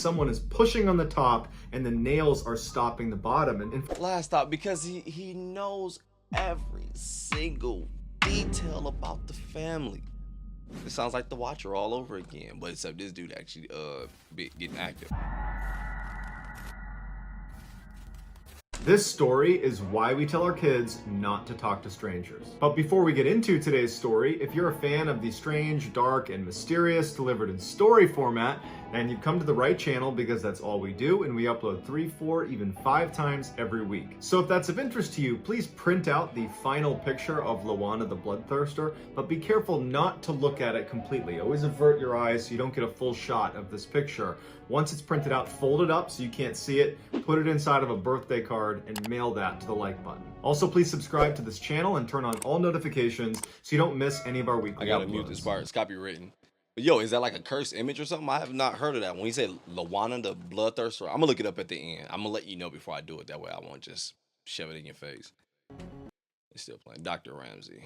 someone is pushing on the top and the nails are stopping the bottom. And last stop, because he knows every single detail about the family. It sounds like The Watcher all over again, but except this dude actually getting active. this story is why we tell our kids not to talk to strangers. But before we get into today's story, if you're a fan of the strange, dark, and mysterious delivered in story format, then you've come to the right channel, because that's all we do, and we upload 3, 4, even 5 times every week. So if that's of interest to you, please print out the final picture of Lawana the Bloodthirster, but be careful not to look at it completely. Always avert your eyes so you don't get a full shot of this picture. Once it's printed out, fold it up so you can't see it, put it inside of a birthday card, and mail that to the like button. Also, please subscribe to this channel and turn on all notifications so you don't miss any of our weekly I gotta uploads. mute this part, it's copywritten. But yo, is that like a cursed image or something? I have not heard of that. When he said Lawana the Bloodthirster, I'm gonna look it up at the end. I'm gonna let you know before I do it. That way I won't just shove it in your face. It's still playing. Dr. Ramsey.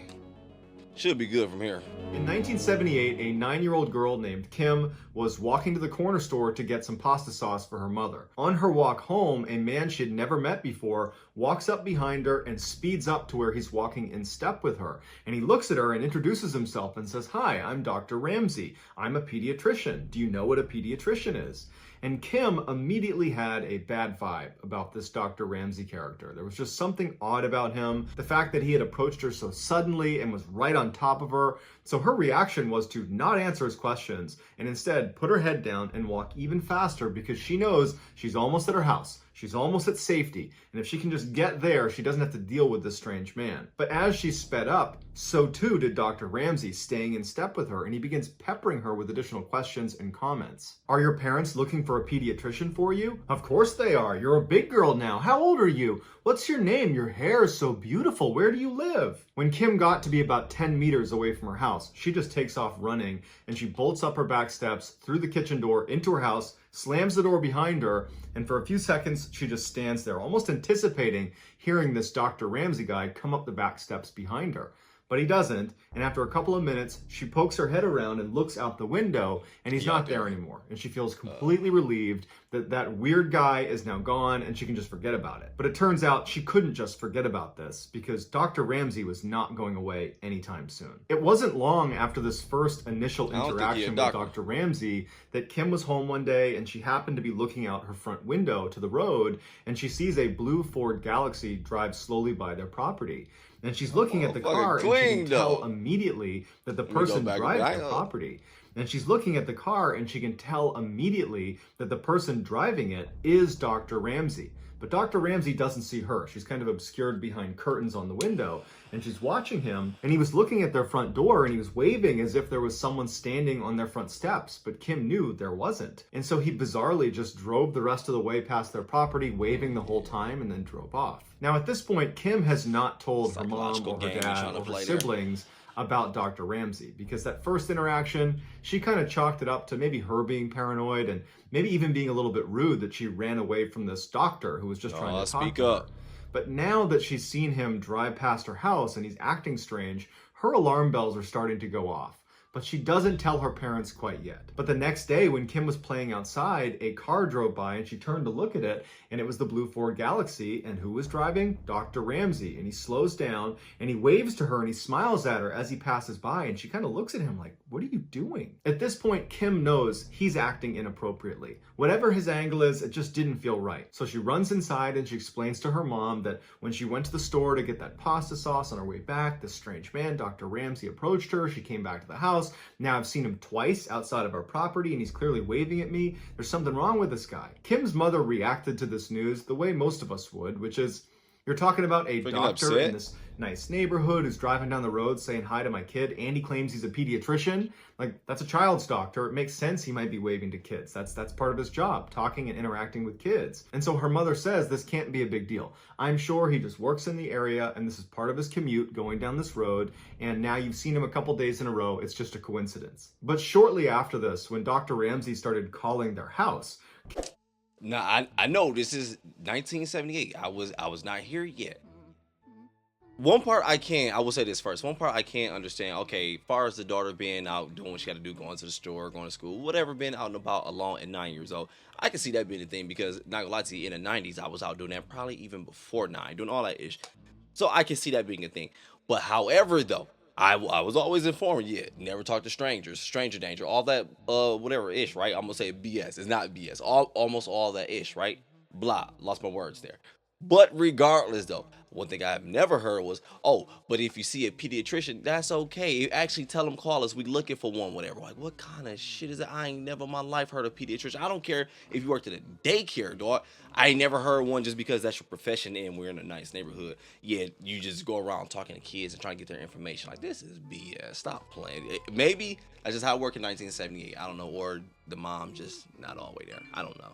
Should be good from here. In 1978, a 9-year-old girl named Kim was walking to the corner store to get some pasta sauce for her mother. On her walk home, a man she had never met before walks up behind her and speeds up to where he's walking in step with her. And he looks at her and introduces himself and says, "Hi, I'm Dr. Ramsey. I'm a pediatrician. Do you know what a pediatrician is?" And Kim immediately had a bad vibe about this Dr. Ramsey character. There was just something odd about him. The fact that he had approached her so suddenly and was right on top of her. So her reaction was to not answer his questions and instead put her head down and walk even faster, because she knows she's almost at her house. She's almost at safety, and if she can just get there, she doesn't have to deal with this strange man. But as she sped up, so too did Dr. Ramsey, staying in step with her, and he begins peppering her with additional questions and comments. "Are your parents looking for a pediatrician for you?" "Of course they are. You're a big girl now. How old are you? What's your name? Your hair is so beautiful. Where do you live?" When Kim got to be about 10 meters away from her house, she just takes off running, and she bolts up her back steps through the kitchen door into her house, slams the door behind her, and for a few seconds, she just stands there, almost anticipating hearing this Dr. Ramsey guy come up the back steps behind her. But he doesn't, and after a couple of minutes, she pokes her head around and looks out the window, and he's not there anymore. And she feels completely relieved that that weird guy is now gone, and she can just forget about it. But it turns out she couldn't just forget about this, because Dr. Ramsey was not going away anytime soon. It wasn't long after this first initial interaction with Dr. Ramsey that Kim was home one day, and she happened to be looking out her front window to the road, and she sees a blue Ford Galaxy drive slowly by their property. And she's looking at the car, and she can tell immediately that the person driving the property. And she's looking at the car, and she can tell immediately that the person driving it is Dr. Ramsey. But Dr. Ramsey doesn't see her. She's kind of obscured behind curtains on the window, and she's watching him, and he was looking at their front door, and he was waving as if there was someone standing on their front steps, but Kim knew there wasn't. And so he bizarrely just drove the rest of the way past their property, waving the whole time, and then drove off. Now at this point, Kim has not told her mom or her dad or her siblings about Dr. Ramsey, because that first interaction, she kind of chalked it up to maybe her being paranoid and maybe even being a little bit rude that she ran away from this doctor who was just trying to talk to her. But now that she's seen him drive past her house and he's acting strange, her alarm bells are starting to go off. But she doesn't tell her parents quite yet. But the next day, when Kim was playing outside, a car drove by and she turned to look at it, and it was the blue Ford Galaxy. And who was driving? Dr. Ramsey. And he slows down and he waves to her and he smiles at her as he passes by, and she kind of looks at him like, "What are you doing?" At this point, Kim knows he's acting inappropriately. Whatever his angle is, it just didn't feel right. So she runs inside and she explains to her mom that when she went to the store to get that pasta sauce on her way back, this strange man, Dr. Ramsey, approached her. She came back to the house. Now I've seen him twice outside of our property, and he's clearly waving at me. There's something wrong with this guy. Kim's mother reacted to this news the way most of us would, which is, you're talking about a doctor in this nice neighborhood who's driving down the road saying hi to my kid, and he claims he's a pediatrician. Like, that's a child's doctor. It makes sense he might be waving to kids. That's part of his job, talking and interacting with kids. And so her mother says this can't be a big deal. I'm sure he just works in the area, and this is part of his commute going down this road, and now you've seen him a couple days in a row. It's just a coincidence. But shortly after this, when Dr. Ramsey started calling their house, now I know this is 1978. I was not here yet. One part I will say this first. One part I can't understand. Okay, as far as the daughter being out doing what she got to do, going to the store, going to school, whatever, being out and about alone at 9 years old, I can see that being a thing because not gonna lie to you, in the 90s, I was out doing that probably even before 9, doing all that ish. So I can see that being a thing. But however, though, I was always informed, yeah, never talk to strangers, stranger danger, all that, whatever ish, right? I'm gonna say BS. It's not BS. Almost all that ish, right? Blah. Lost my words there. But regardless, though, one thing I've never heard was, oh, but if you see a pediatrician, that's okay. You actually tell them, call us. We looking for one, whatever. Like, what kind of shit is that? I ain't never in my life heard of pediatrician. I don't care if you worked in a daycare, dog. I ain't never heard one just because that's your profession and we're in a nice neighborhood. Yeah, you just go around talking to kids and trying to get their information. Like, this is BS. Stop playing. Maybe that's just how it worked in 1978. I don't know. Or the mom just not all the way there. I don't know.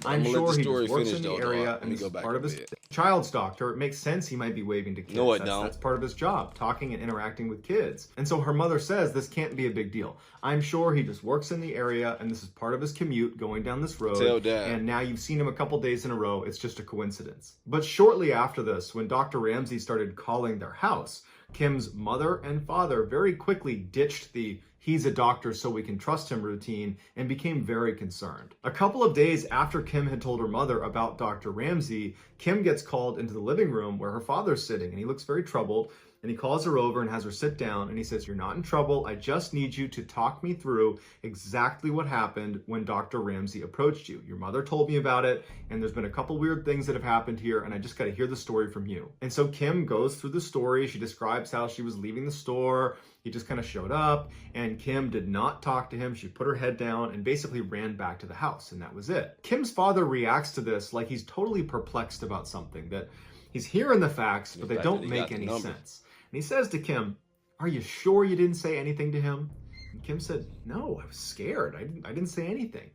I'm sure he just works in the though, area dog. and this go is back part a of his bit. child stalker. It makes sense he might be waving to kids. No, it that's, don't. That's part of his job, talking and interacting with kids. And so her mother says this can't be a big deal. I'm sure he just works in the area and this is part of his commute going down this road. Tell Dad. And now you've seen him a couple days in a row. It's just a coincidence. But shortly after this, when Dr. Ramsey started calling their house, Kim's mother and father very quickly ditched the "he's a doctor so we can trust him" routine and became very concerned. A couple of days after Kim had told her mother about Dr. Ramsey, Kim gets called into the living room where her father's sitting and he looks very troubled. And he calls her over and has her sit down and he says, "You're not in trouble. I just need you to talk me through exactly what happened when Dr. Ramsey approached you. Your mother told me about it and there's been a couple weird things that have happened here and I just got to hear the story from you." And so Kim goes through the story. She describes how she was leaving the store. He just kind of showed up and Kim did not talk to him. She put her head down and basically ran back to the house and that was it. Kim's father reacts to this like he's totally perplexed about something, that he's hearing the facts, but they don't make any sense. And he says to Kim, "Are you sure you didn't say anything to him?" And Kim said, "No, I was scared. I didn't say anything."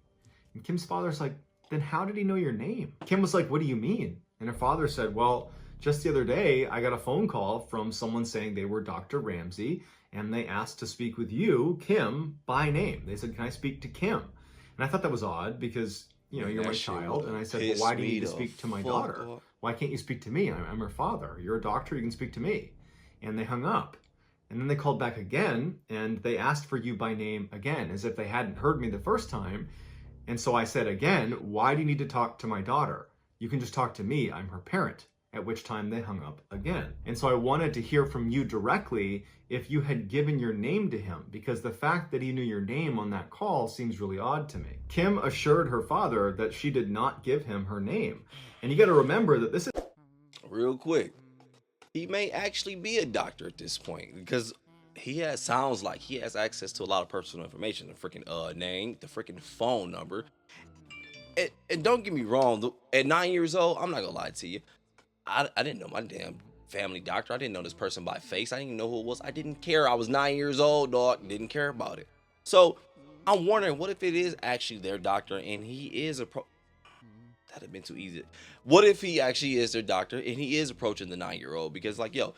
And Kim's father's like, "Then how did he know your name?" Kim was like, "What do you mean?" And her father said, "Well, just the other day, I got a phone call from someone saying they were Dr. Ramsey, and they asked to speak with you, Kim, by name. They said, 'Can I speak to Kim?' And I thought that was odd because, you know, you're my child." And I said, "Well, why do you need to speak to my daughter? Why can't you speak to me? I'm her father. You're a doctor, you can speak to me." And they hung up. And then they called back again, and they asked for you by name again, as if they hadn't heard me the first time. And so I said again, "Why do you need to talk to my daughter? You can just talk to me, I'm her parent." At which time they hung up again. And so I wanted to hear from you directly if you had given your name to him, because the fact that he knew your name on that call seems really odd to me. Kim assured her father that she did not give him her name. And you got to remember that this is... Real quick, he may actually be a doctor at this point because sounds like he has access to a lot of personal information, the freaking name, the freaking phone number. And don't get me wrong, at 9 years old, I'm not gonna lie to you, I didn't know my damn family doctor. I didn't know this person by face. I didn't even know who it was. I didn't care. I was 9 years old, dog. Didn't care about it. So I'm wondering, what if it is actually their doctor and he is that'd have been too easy. What if he actually is their doctor and he is approaching the 9-year-old? Because, like, yo,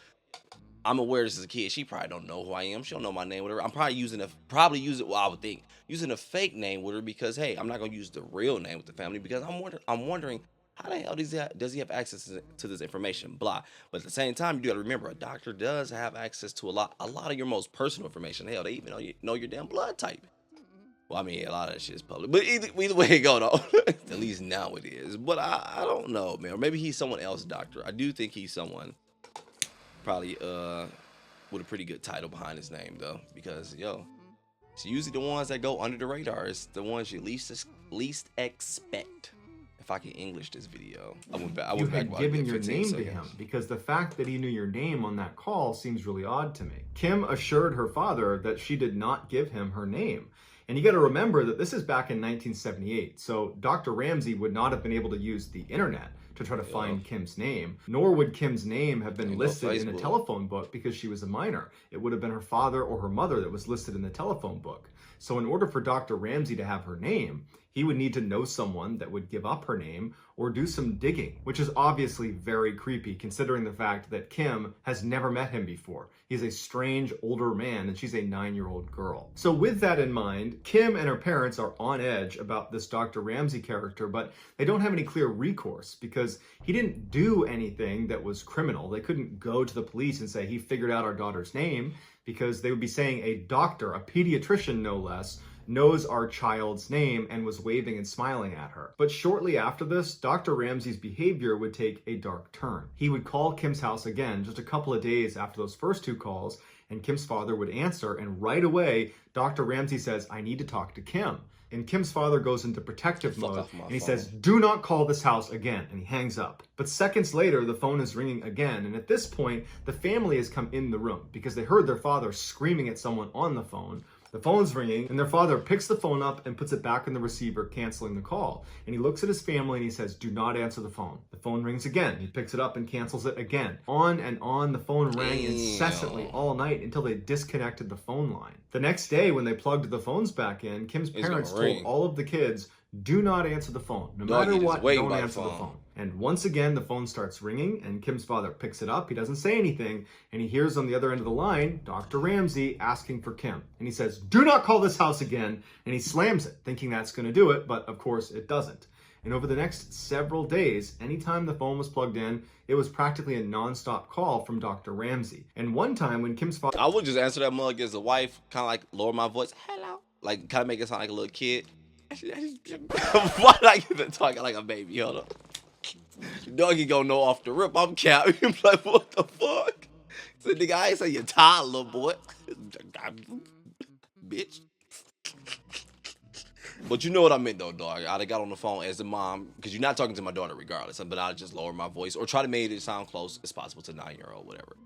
I'm aware this is a kid. She probably don't know who I am. She don't know my name, whatever. I'm probably using well, I would think using a fake name with her because, hey, I'm not gonna use the real name with the family because I'm wondering how the hell does he have access to this information? Blah. But at the same time, you do gotta remember, a doctor does have access to a lot of your most personal information. Hell, they even know your damn blood type. Well, I mean, a lot of that shit is public. But either way it go, though. At least now it is. But I don't know, man. Or maybe he's someone else's doctor. I do think he's someone probably with a pretty good title behind his name, though. Because, yo, it's usually the ones that go under the radar. It's the ones you least expect. If I can English this video. I went back You had given your name seconds. to him, because the fact that he knew your name on that call seems really odd to me. Kim assured her father that she did not give him her name. And you got to remember that this is back in 1978, so Dr. Ramsey would not have been able to use the internet to try to find Kim's name, nor would Kim's name have been listed in a telephone book because she was a minor. It would have been her father or her mother that was listed in the telephone book. So in order for Dr. Ramsey to have her name, He would need to know someone that would give up her name or do some digging, which is obviously very creepy considering the fact that Kim has never met him before. He's a strange older man and she's a 9-year-old girl. So with that in mind, Kim and her parents are on edge about this Dr. Ramsey character, but they don't have any clear recourse because he didn't do anything that was criminal. They couldn't go to the police and say he figured out our daughter's name because they would be saying a doctor, a pediatrician no less, knows our child's name and was waving and smiling at her. But shortly after this, Dr. Ramsey's behavior would take a dark turn. He would call Kim's house again just a couple of days after those first 2 calls, and Kim's father would answer, and right away, Dr. Ramsey says, "I need to talk to Kim." And Kim's father goes into protective mode, and he says, "Do not call this house again," and he hangs up. But seconds later, the phone is ringing again, and at this point, the family has come in the room because they heard their father screaming at someone on the phone. The phone's ringing, and their father picks the phone up and puts it back in the receiver, canceling the call. And he looks at his family and he says, "Do not answer the phone." The phone rings again. He picks it up and cancels it again. On and on, the phone rang incessantly all night until they disconnected the phone line. The next day, when they plugged the phones back in, Kim's parents told all of the kids, "Do not answer the phone. No matter what, don't answer the phone." And once again, the phone starts ringing, and Kim's father picks it up. He doesn't say anything, and he hears on the other end of the line, Dr. Ramsey asking for Kim. And he says, "Do not call this house again," and he slams it, thinking that's going to do it, but of course it doesn't. And over the next several days, anytime the phone was plugged in, it was practically a non-stop call from Dr. Ramsey. And one time when Kim's father... I would just answer that mug as a wife, kind of like lower my voice, "Hello." Like, kind of make it sound like a little kid. Why did I get to talking like a baby? Hold up. Doggy gonna know off the rip. I'm capping. I'm like, what the fuck? So, nigga, I ain't say you're tired, little boy. Bitch. But you know what I meant, though, dog. I'd have got on the phone as the mom, because you're not talking to my daughter regardless, but I'd just lower my voice or try to make it sound close as possible to 9-year-old, whatever.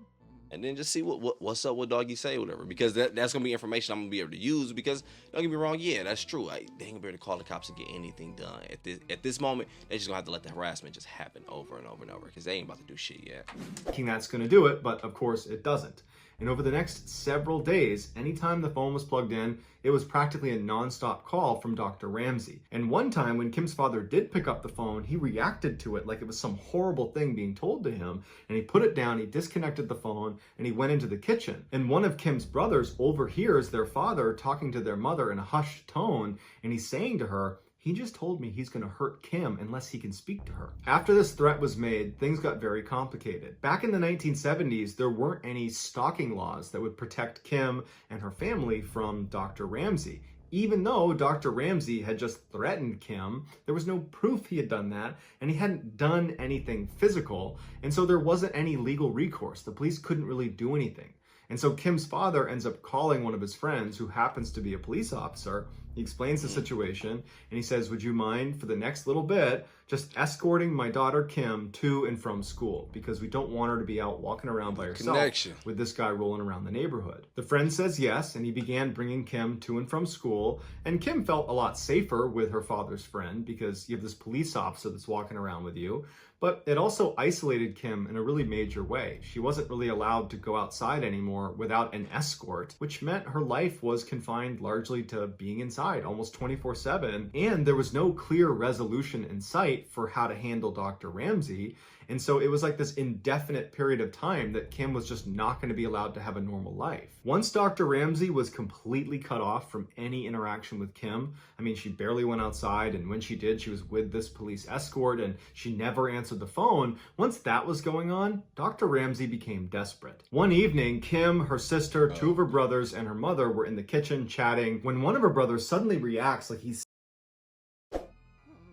And then just see what's up, what doggy say, whatever. Because that's going to be information I'm going to be able to use. Because, don't get me wrong, yeah, that's true. They ain't going to be able to call the cops and get anything done. At this moment, they're just going to have to let the harassment just happen over and over and over. Because they ain't about to do shit yet. Thinking that's going to do it, but of course it doesn't. And over the next several days, anytime the phone was plugged in, it was practically a non-stop call from Dr. Ramsey. And one time when Kim's father did pick up the phone, he reacted to it like it was some horrible thing being told to him. And he put it down, he disconnected the phone, and he went into the kitchen. And one of Kim's brothers overhears their father talking to their mother in a hushed tone, and he's saying to her, "He just told me he's going to hurt Kim unless he can speak to her." After this threat was made, things got very complicated. Back in the 1970s, there weren't any stalking laws that would protect Kim and her family from Dr. Ramsey. Even though Dr. Ramsey had just threatened Kim, there was no proof he had done that, and he hadn't done anything physical, and so there wasn't any legal recourse. The police couldn't really do anything. And so Kim's father ends up calling one of his friends who happens to be a police officer. He explains the situation and he says, "Would you mind for the next little bit just escorting my daughter Kim to and from school because we don't want her to be out walking around by herself with this guy rolling around the neighborhood." The friend says yes, and he began bringing Kim to and from school. And Kim felt a lot safer with her father's friend because you have this police officer that's walking around with you. But it also isolated Kim in a really major way. She wasn't really allowed to go outside anymore without an escort, which meant her life was confined largely to being inside almost 24/7. And there was no clear resolution in sight for how to handle Dr. Ramsey. And so it was like this indefinite period of time that Kim was just not going to be allowed to have a normal life. Once Dr. Ramsey was completely cut off from any interaction with Kim, I mean, she barely went outside, and when she did, she was with this police escort, and she never answered the phone. Once that was going on, Dr. Ramsey became desperate. One evening, Kim, her sister, 2 of her brothers, and her mother were in the kitchen chatting when one of her brothers suddenly reacts like he's...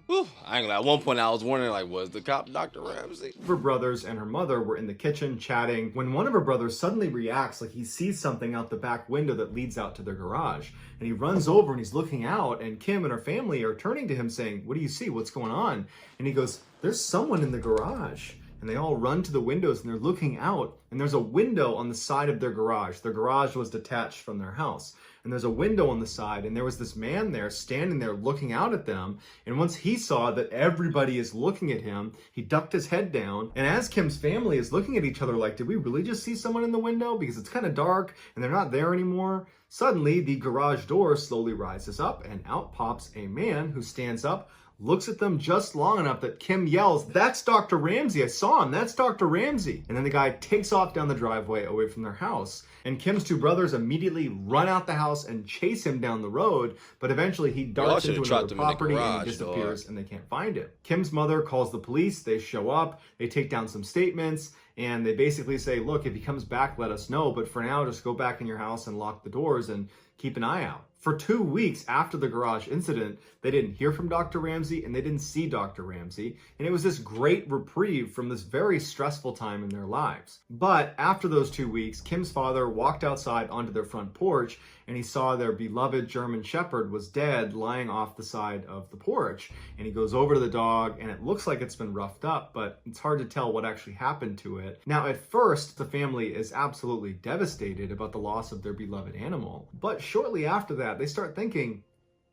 Whew, I ain't gonna lie. At one point, I was wondering, like, was the cop Dr. Ramsey? Her brothers and her mother were in the kitchen chatting when one of her brothers suddenly reacts like he sees something out the back window that leads out to their garage. And he runs over and he's looking out, and Kim and her family are turning to him saying, "What do you see? What's going on?" And he goes, "There's someone in the garage." And they all run to the windows and they're looking out, and there's a window on the side of their garage. Their garage was detached from their house. And there's a window on the side, and there was this man there standing there looking out at them. And once he saw that everybody is looking at him, he ducked his head down. And as Kim's family is looking at each other like, did we really just see someone in the window? Because it's kind of dark and they're not there anymore. Suddenly, the garage door slowly rises up and out pops a man who stands up, looks at them just long enough that Kim yells, "That's Dr. Ramsey, I saw him, that's Dr. Ramsey." And then the guy takes off down the driveway away from their house. And Kim's two brothers immediately run out the house and chase him down the road, but eventually he darts into another property and he disappears and they can't find him. Kim's mother calls the police, they show up, they take down some statements, and they basically say, look, if he comes back, let us know, but for now, just go back in your house and lock the doors and keep an eye out. For 2 weeks after the garage incident, they didn't hear from Dr. Ramsey and they didn't see Dr. Ramsey. And it was this great reprieve from this very stressful time in their lives. But after those 2 weeks, Kim's father walked outside onto their front porch and he saw their beloved German Shepherd was dead lying off the side of the porch. And he goes over to the dog and it looks like it's been roughed up, but it's hard to tell what actually happened to it. Now, at first, the family is absolutely devastated about the loss of their beloved animal. But shortly after that, they start thinking,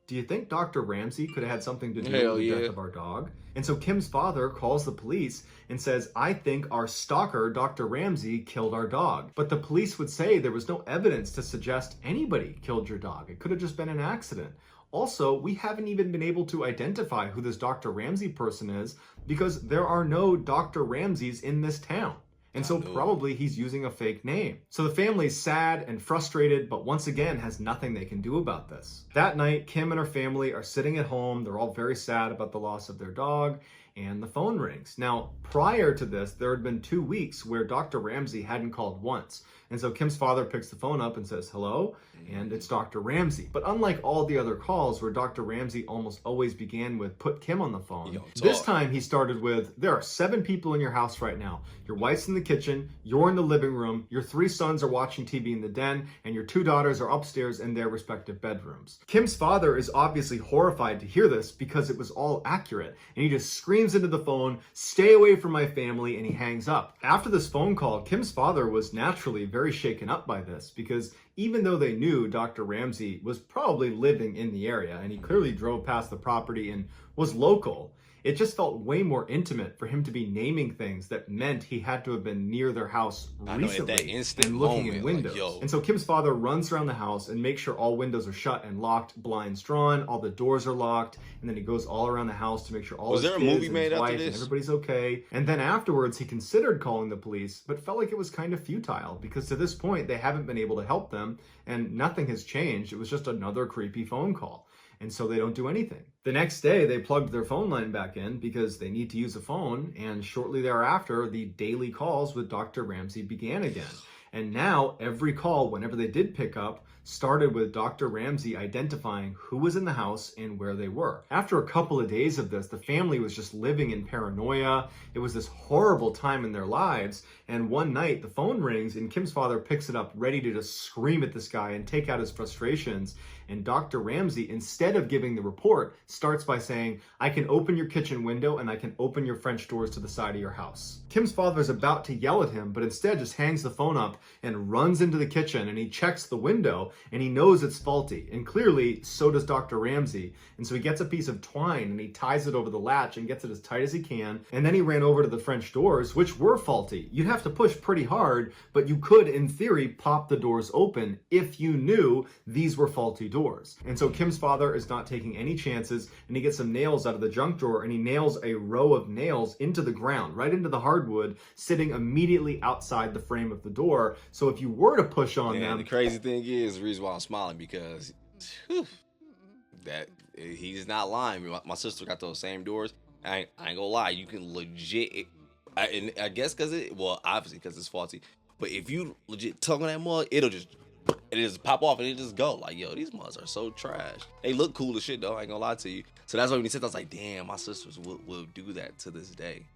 do you think Dr. Ramsey could have had something to do with the death of our dog? And so Kim's father calls the police and says, I think our stalker, Dr. Ramsey, killed our dog. But the police would say there was no evidence to suggest anybody killed your dog. It could have just been an accident. Also, we haven't even been able to identify who this Dr. Ramsey person is because there are no Dr. Ramseys in this town. And so probably he's using a fake name. So the family's sad and frustrated, but once again has nothing they can do about this. That night, Kim and her family are sitting at home. They're all very sad about the loss of their dog, and the phone rings. Now, prior to this, there had been 2 weeks where Dr. Ramsey hadn't called once. And so Kim's father picks the phone up and says, hello, and it's Dr. Ramsey. But unlike all the other calls where Dr. Ramsey almost always began with, put Kim on the phone, this time he started with, there are 7 people in your house right now. Your wife's in the kitchen, you're in the living room, your 3 sons are watching TV in the den, and your 2 daughters are upstairs in their respective bedrooms. Kim's father is obviously horrified to hear this because it was all accurate, and he just screams into the phone, stay away from my family, and he hangs up. After this phone call, Kim's father was naturally very shaken up by this because even though they knew Dr. Ramsey was probably living in the area and he clearly drove past the property and was local, it just felt way more intimate for him to be naming things that meant he had to have been near their house recently and looking in windows. Like, and so Kim's father runs around the house and makes sure all windows are shut and locked, blinds drawn, all the doors are locked, and then he goes all around the house to make sure all his kids and his wife and everybody's okay. And then afterwards, he considered calling the police, but felt like it was kind of futile because to this point, they haven't been able to help them and nothing has changed. It was just another creepy phone call. And so they don't do anything. The next day, they plugged their phone line back in because they need to use a phone, and shortly thereafter, the daily calls with Dr. Ramsey began again. And now, every call, whenever they did pick up, started with Dr. Ramsey identifying who was in the house and where they were. After a couple of days of this, the family was just living in paranoia. It was this horrible time in their lives. And one night, the phone rings and Kim's father picks it up, ready to just scream at this guy and take out his frustrations. And Dr. Ramsey, instead of giving the report, starts by saying, I can open your kitchen window and I can open your French doors to the side of your house. Kim's father is about to yell at him, but instead just hangs the phone up and runs into the kitchen and he checks the window and he knows it's faulty. And clearly, so does Dr. Ramsey. And so he gets a piece of twine and he ties it over the latch and gets it as tight as he can. And then he ran over to the French doors, which were faulty. You'd have to push pretty hard, but you could, in theory, pop the doors open if you knew these were faulty doors. And so Kim's father is not taking any chances and he gets some nails out of the junk drawer and he nails a row of nails into the ground, right into the hardwood, sitting immediately outside the frame of the door. So if you were to push on them... The crazy thing is, the reason why I'm smiling, because that he's not lying. My sister got those same doors. I ain't gonna lie, you can legit... I guess because obviously because it's faulty. But if you legit tug on that mug, it'll just pop off and it just go. Like, yo, these mugs are so trash. They look cool as shit though, I ain't gonna lie to you. So that's why when he said that, I was like, damn, my sisters will do that to this day.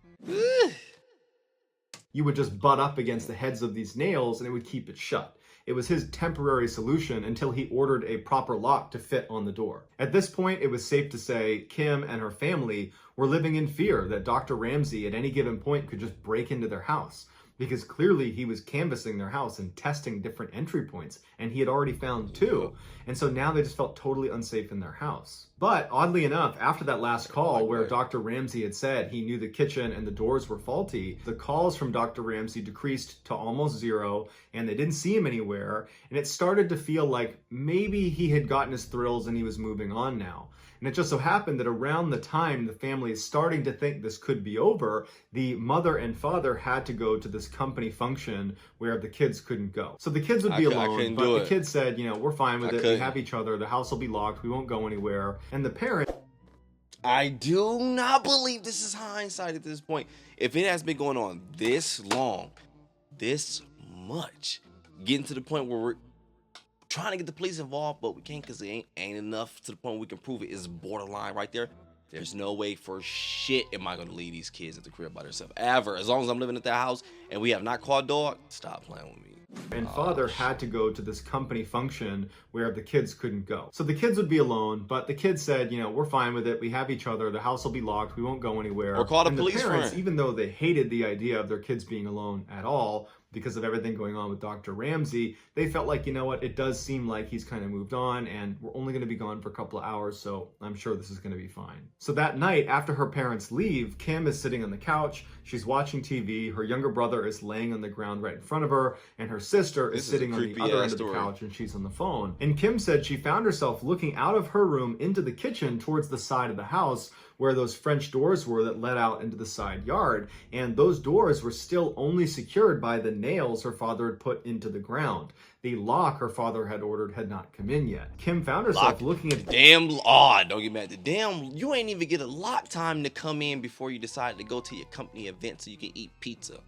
You would just butt up against the heads of these nails and it would keep it shut. It was his temporary solution until he ordered a proper lock to fit on the door. At this point, it was safe to say Kim and her family were living in fear that Dr. Ramsey at any given point could just break into their house, because clearly he was canvassing their house and testing different entry points, and he had already found 2. And so now they just felt totally unsafe in their house. But oddly enough, after that last call where Right. Dr. Ramsey had said he knew the kitchen and the doors were faulty, the calls from Dr. Ramsey decreased to almost zero and they didn't see him anywhere. And it started to feel like maybe he had gotten his thrills and he was moving on now. And it just so happened that around the time the family is starting to think this could be over, the mother and father had to go to this company function where the kids couldn't go. So the kids would be alone, but the kids said, we're fine with it. We have each other. The house will be locked. We won't go anywhere. And the parent... I do not believe this is hindsight at this point. If it has been going on this long, this much, getting to the point where we're trying to get the police involved, but we can't because it ain't enough to the point where we can prove it, is borderline right there. There's no way for shit am I going to leave these kids at the crib by themselves. Ever. As long as I'm living at their house and we have not caught dog, stop playing with me. And father had to go to this company function where the kids couldn't go. So the kids would be alone, but the kids said, we're fine with it. We have each other. The house will be locked. We won't go anywhere. Or call a police the parents, friend. even though they hated the idea of their kids being alone at all, because of everything going on with Dr. Ramsey, they felt like, it does seem like he's kind of moved on and we're only going to be gone for a couple of hours, so I'm sure this is going to be fine. So that night, after her parents leave, Kim is sitting on the couch. She's watching TV. Her younger brother is laying on the ground right in front of her, and her sister is sitting on the other end of the couch, and she's on the phone. And Kim said she found herself looking out of her room into the kitchen towards the side of the house where those French doors were that led out into the side yard. And those doors were still only secured by the nails her father had put into the ground. The lock her father had ordered had not come in yet. Kim found herself looking at... Don't get mad. You ain't even get a lock time to come in before you decided to go to your company event so you can eat pizza.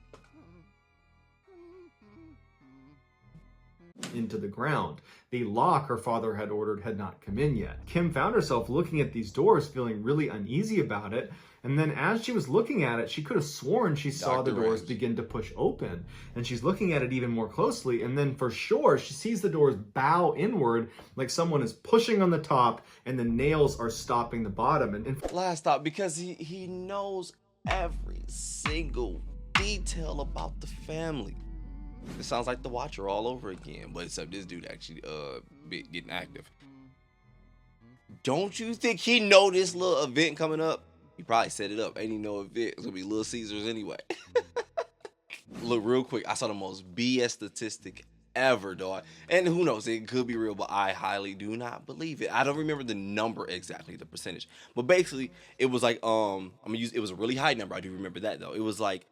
Into the ground. The lock her father had ordered had not come in yet. Kim found herself looking at these doors, feeling really uneasy about it. And then as she was looking at it, she could have sworn she saw the doors begin to push open. And she's looking at it even more closely. And then for sure, she sees the doors bow inward like someone is pushing on the top and the nails are stopping the bottom. And last thought, because he knows every single detail about the family. It sounds like The Watcher all over again, but except this dude actually getting active. Don't you think he know this little event coming up? He probably set it up. Ain't even no event. It's gonna be Little Caesars anyway. Look, real quick, I saw the most BS statistic ever, dog. And who knows, it could be real, but I highly do not believe it. I don't remember the number exactly, the percentage. But basically, it was like, it was a really high number. I do remember that though. It was like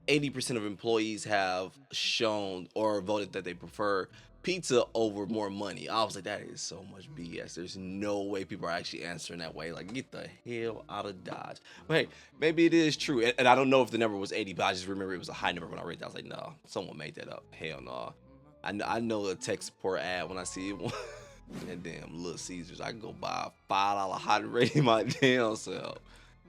80% of employees have shown or voted that they prefer pizza over more money. I was like, that is so much BS. There's no way people are actually answering that way. Like, get the hell out of Dodge. But hey, maybe it is true. And I don't know if the number was 80, but I just remember it was a high number when I read that. I was like, no, someone made that up. Hell no. I know a tech support ad when I see it. And damn Little Caesars, I can go buy a $5 hot rating my damn self.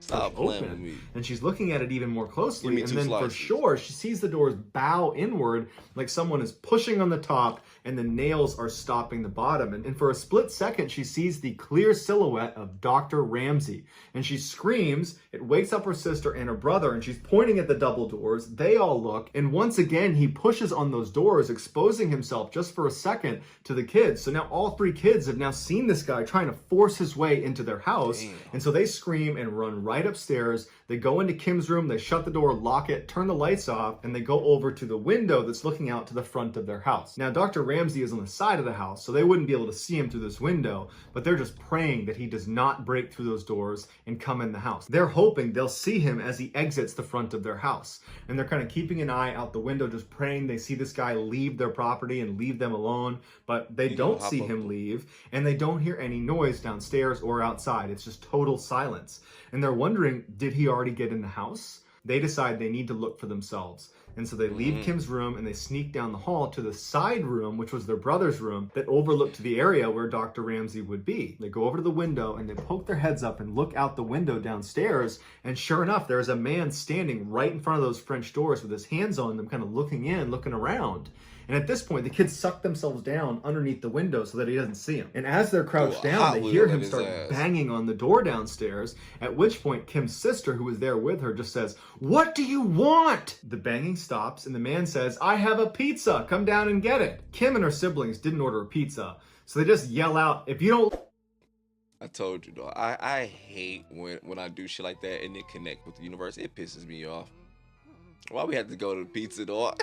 Stop playing with me. And she's looking at it even more closely, and then for sure she sees the doors bow inward like someone is pushing on the top and the nails are stopping the bottom. And for a split second she sees the clear silhouette of Dr. Ramsey, and she screams. It wakes up her sister and her brother, and she's pointing at the double doors. They all look, and once again he pushes on those doors, exposing himself just for a second to the kids. So now all three kids have now seen this guy trying to force his way into their house. Damn. And so they scream and run right upstairs. They go into Kim's room, they shut the door, lock it, turn the lights off, and they go over to the window that's looking out to the front of their house. Now, Dr. Ramsey is on the side of the house, so they wouldn't be able to see him through this window, but they're just praying that he does not break through those doors and come in the house. They're hoping they'll see him as he exits the front of their house. And they're kind of keeping an eye out the window, just praying they see this guy leave their property and leave them alone, but they don't see him leave, and they don't hear any noise downstairs or outside. It's just total silence. And they're wondering, did he already get in the house? They decide they need to look for themselves. And so they leave Kim's room and they sneak down the hall to the side room, which was their brother's room, that overlooked the area where Dr. Ramsey would be. They go over to the window and they poke their heads up and look out the window downstairs. And sure enough, there's a man standing right in front of those French doors with his hands on them, kind of looking in, looking around. And at this point, the kids suck themselves down underneath the window so that he doesn't see them. And as they're crouched down, they hear him start banging on the door downstairs, at which point Kim's sister, who was there with her, just says, "What do you want?" The banging stops, and the man says, "I have a pizza. Come down and get it." Kim and her siblings didn't order a pizza, so they just yell out, "If you don't..." I told you, dog. I hate when I do shit like that and it connect with the universe. It pisses me off. Why we have to go to the pizza, dog?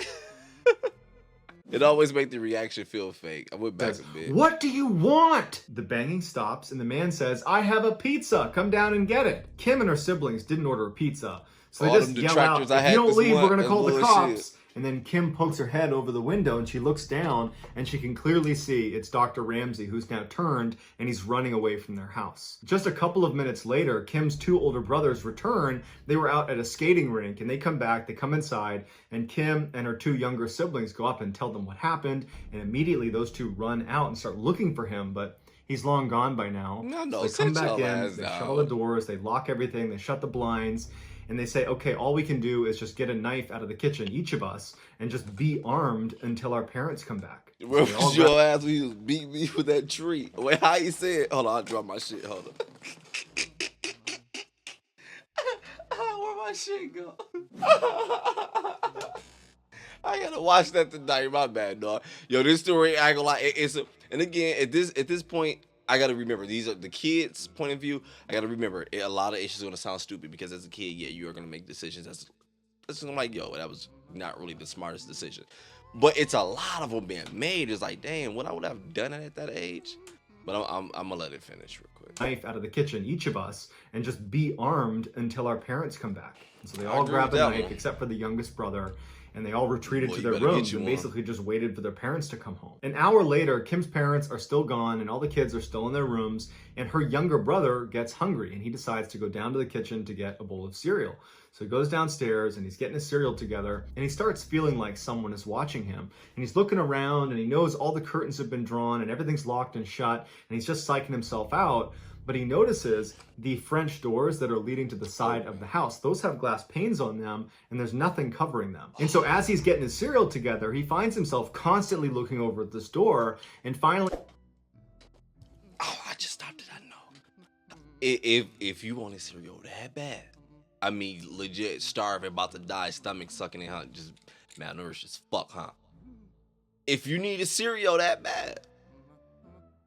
It always make the reaction feel fake. I went back Says, a bit. "What do you want?" The banging stops and the man says, "I have a pizza. Come down and get it." Kim and her siblings didn't order a pizza. So they All just them yell out, detractors I "If you had don't this leave, month, we're going to that's call the bullshit." cops." And then Kim pokes her head over the window and she looks down and she can clearly see it's Dr. Ramsey, who's now turned and he's running away from their house. Just a couple of minutes later, Kim's two older brothers return. They were out at a skating rink and they come back, they come inside, and Kim and her two younger siblings go up and tell them what happened. And immediately those two run out and start looking for him, but he's long gone by now. No, So they come sit back your in, ass they down. shut all the doors, they lock everything, they shut the blinds, and they say, "Okay, all we can do is just get a knife out of the kitchen, each of us, and just be armed until our parents come back." So Where they all was your ass when you was beating me with that tree? Wait, how you say it? Hold on, I'll drop my shit. Hold on. Where my shit go? I gotta watch that tonight. My bad, dog. Yo, this story, I ain't gonna lie, it's a, and again, at this point, I gotta remember these are the kids' point of view. I gotta remember a lot of issues are gonna sound stupid because as a kid, yeah, you are gonna make decisions that's like, yo, that was not really the smartest decision. But it's a lot of them being made. It's like, damn, what I would have done it at that age. But I'm gonna let it finish real quick. Knife out of the kitchen, each of us, and just be armed until our parents come back. And so they all agree grab a with that knife, one. except for the youngest brother, and they all retreated Boy, to you their better get rooms you and one. basically just waited for their parents to come home. An hour later, Kim's parents are still gone and all the kids are still in their rooms, and her younger brother gets hungry and he decides to go down to the kitchen to get a bowl of cereal. So he goes downstairs and he's getting his cereal together and he starts feeling like someone is watching him. And he's looking around and he knows all the curtains have been drawn and everything's locked and shut and he's just psyching himself out. But he notices the French doors that are leading to the side of the house. Those have glass panes on them and there's nothing covering them. And so as he's getting his cereal together, he finds himself constantly looking over at this door and finally... Oh, I just stopped it. I know. If you want a cereal that bad, I mean, legit starving, about to die, stomach sucking it, huh? Just malnourished as fuck, huh? If you need a cereal that bad,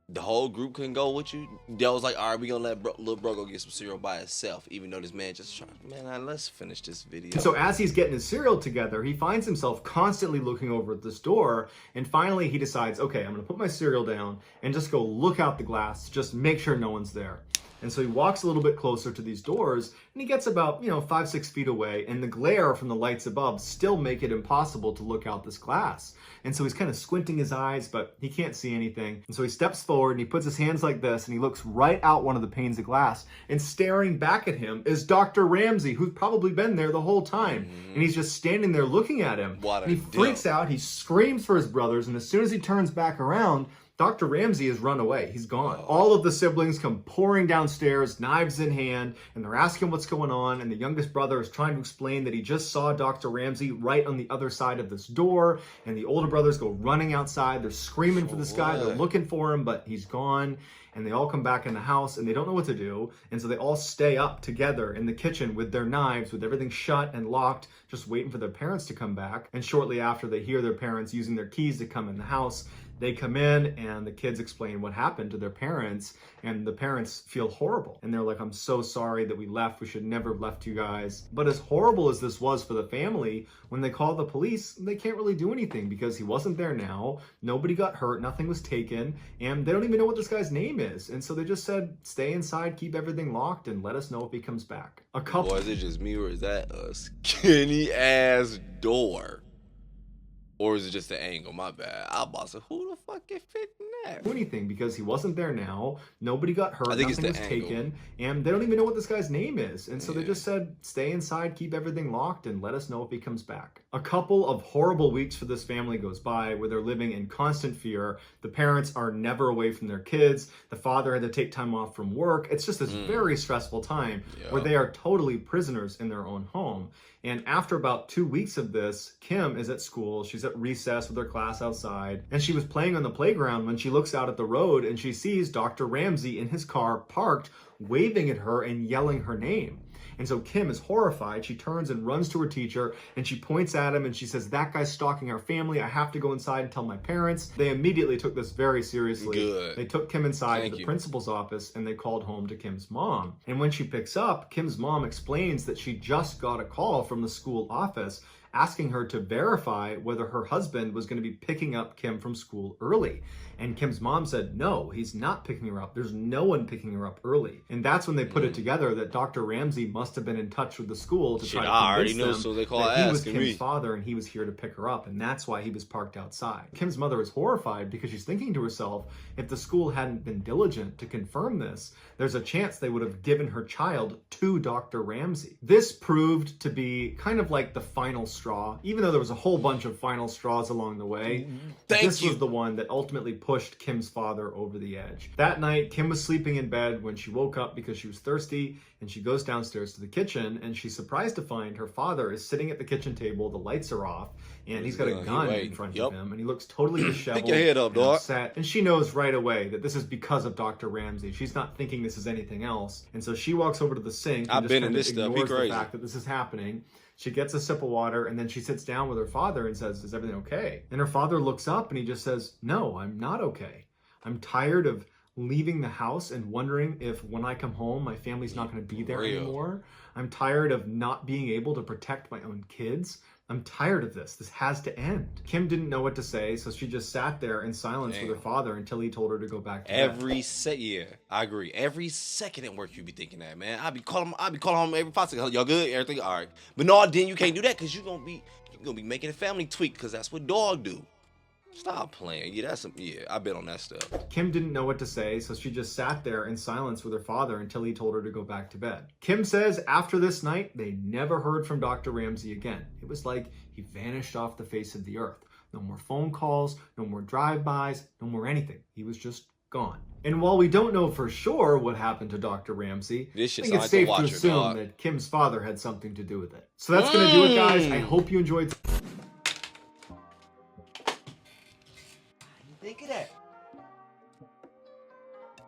the whole group couldn't go with you. They was like, all right, we gonna let little bro go get some cereal by himself, even though this man just trying. Man, let's finish this video. So as he's getting his cereal together, he finds himself constantly looking over at this door, and finally he decides, okay, I'm gonna put my cereal down and just go look out the glass, just make sure no one's there. And so he walks a little bit closer to these doors, and he gets about, 5-6 feet away, and the glare from the lights above still make it impossible to look out this glass. And so he's kind of squinting his eyes, but he can't see anything. And so he steps forward, and he puts his hands like this, and he looks right out one of the panes of glass, and staring back at him is Dr. Ramsey, who's probably been there the whole time. And he's just standing there looking at him. And he freaks out, he screams for his brothers, and as soon as he turns back around, Dr. Ramsey has run away. He's gone. All of the siblings come pouring downstairs, knives in hand, and they're asking what's going on. And the youngest brother is trying to explain that he just saw Dr. Ramsey right on the other side of this door. And the older brothers go running outside. They're screaming for this guy. They're looking for him, but he's gone. And they all come back in the house and they don't know what to do. And so they all stay up together in the kitchen with their knives, with everything shut and locked, just waiting for their parents to come back. And shortly after, they hear their parents using their keys to come in the house. They come in and the kids explain what happened to their parents, and the parents feel horrible. And they're like, "I'm so sorry that we left. We should never have left you guys." But as horrible as this was for the family, when they call the police, they can't really do anything because he wasn't there now. Nobody got hurt. Nothing was taken. And they don't even know what this guy's name is. And so they just said, stay inside, keep everything locked, and let us know if he comes back. A couple... Boy, is it just me or is that a skinny ass door? Or is it just the angle? My bad. I about to say, who the fuck can fit in that? Do anything because he wasn't there now. Nobody got hurt. I think Nothing was taken. And they don't even know what this guy's name is. And so they just said, stay inside, keep everything locked, and let us know if he comes back. A couple of horrible weeks for this family goes by where they're living in constant fear. The parents are never away from their kids. The father had to take time off from work. It's just this very stressful time where they are totally prisoners in their own home. And after about 2 weeks of this, Kim is at school. She's at recess with her class outside. And she was playing on the playground when she looks out at the road and she sees Dr. Ramsey in his car parked, waving at her and yelling her name. And so Kim is horrified. She turns and runs to her teacher and she points at him and she says, "That guy's stalking our family. I have to go inside and tell my parents." They immediately took this very seriously. Good. They took Kim inside Thank to the you. principal's office and they called home to Kim's mom. And when she picks up, Kim's mom explains that she just got a call from the school office asking her to verify whether her husband was going to be picking up Kim from school early. And Kim's mom said, no, he's not picking her up. There's no one picking her up early. And that's when they put it together that Dr. Ramsey must have been in touch with the school to try to convince them that he was Kim's father and he was here to pick her up. And that's why he was parked outside. Kim's mother is horrified because she's thinking to herself, if the school hadn't been diligent to confirm this, there's a chance they would have given her child to Dr. Ramsey. This proved to be kind of like the final straw, even though there was a whole bunch of final straws along the way. This was the one that ultimately pushed Kim's father over the edge. That night, Kim was sleeping in bed when she woke up because she was thirsty, and she goes downstairs to the kitchen, and she's surprised to find her father is sitting at the kitchen table, the lights are off, and he's got a gun in front of him, and he looks totally disheveled. Pick your head up, dog. Upset. And she knows right away that this is because of Dr. Ramsey. She's not thinking this is anything else. And so she walks over to the sink and just ignores the fact that this is happening. She gets a sip of water and then she sits down with her father and says, "Is everything okay?" And her father looks up and he just says, "No, I'm not okay. I'm tired of leaving the house and wondering if when I come home, my family's not going to be there anymore. I'm tired of not being able to protect my own kids. I'm tired of this. This has to end." Kim didn't know what to say, so she just sat there in silence with her father until he told her to go back to bed. Yeah, I agree. Every second at work, you be thinking that, man. I be calling home every 5 seconds. Y'all good? Everything all right? But no, then you can't do that because you're gonna be making a family tweak because that's what dog do. Stop playing. Yeah, I've been on that stuff. Kim didn't know what to say, so she just sat there in silence with her father until he told her to go back to bed. Kim says after this night, they never heard from Dr. Ramsey again. It was like he vanished off the face of the earth. No more phone calls, no more drive-bys, no more anything. He was just gone. And while we don't know for sure what happened to Dr. Ramsey, I think it's safe to assume that Kim's father had something to do with it. So that's going to do it, guys. I hope you enjoyed. Think of that.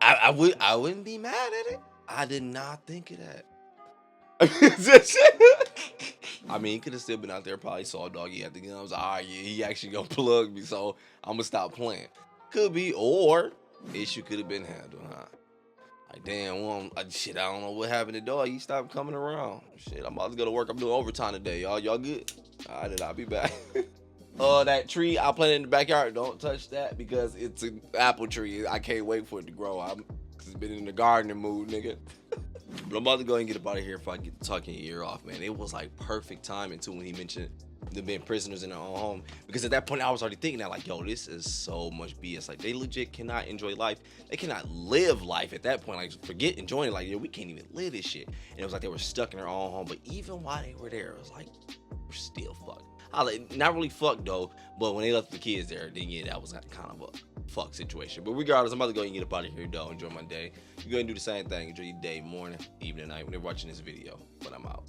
I wouldn't be mad at it. I did not think of that. I mean, he could have still been out there, probably saw doggy at the gun. I was like, all right, yeah, he actually gonna plug me, so I'm gonna stop playing. Could be, or issue could have been handled, huh? Like, damn, well, shit, I don't know what happened to dog. He stopped coming around. Shit, I'm about to go to work. I'm doing overtime today, y'all. Y'all good? All right, then I'll be back. That tree I planted in the backyard, don't touch that because it's an apple tree. I can't wait for it to grow. It's been in the gardening mood, nigga. But I'm about to go ahead and get up out of here if I get talking your ear off, man. It was like perfect timing too when he mentioned them being prisoners in their own home, because at that point I was already thinking that, like, yo, this is so much BS. Like, they legit cannot enjoy life. They cannot live life at that point. Like, forget enjoying it. Like, yo, we can't even live this shit. And it was like they were stuck in their own home. But even while they were there, it was like, we're still fucked. Not really fucked though, but when they left the kids there, then yeah, that was kind of a fuck situation. But regardless, I'm about to go and get up out of here, though. Enjoy my day. You go ahead and do the same thing. Enjoy your day, morning, evening, night, when you're watching this video. But I'm out.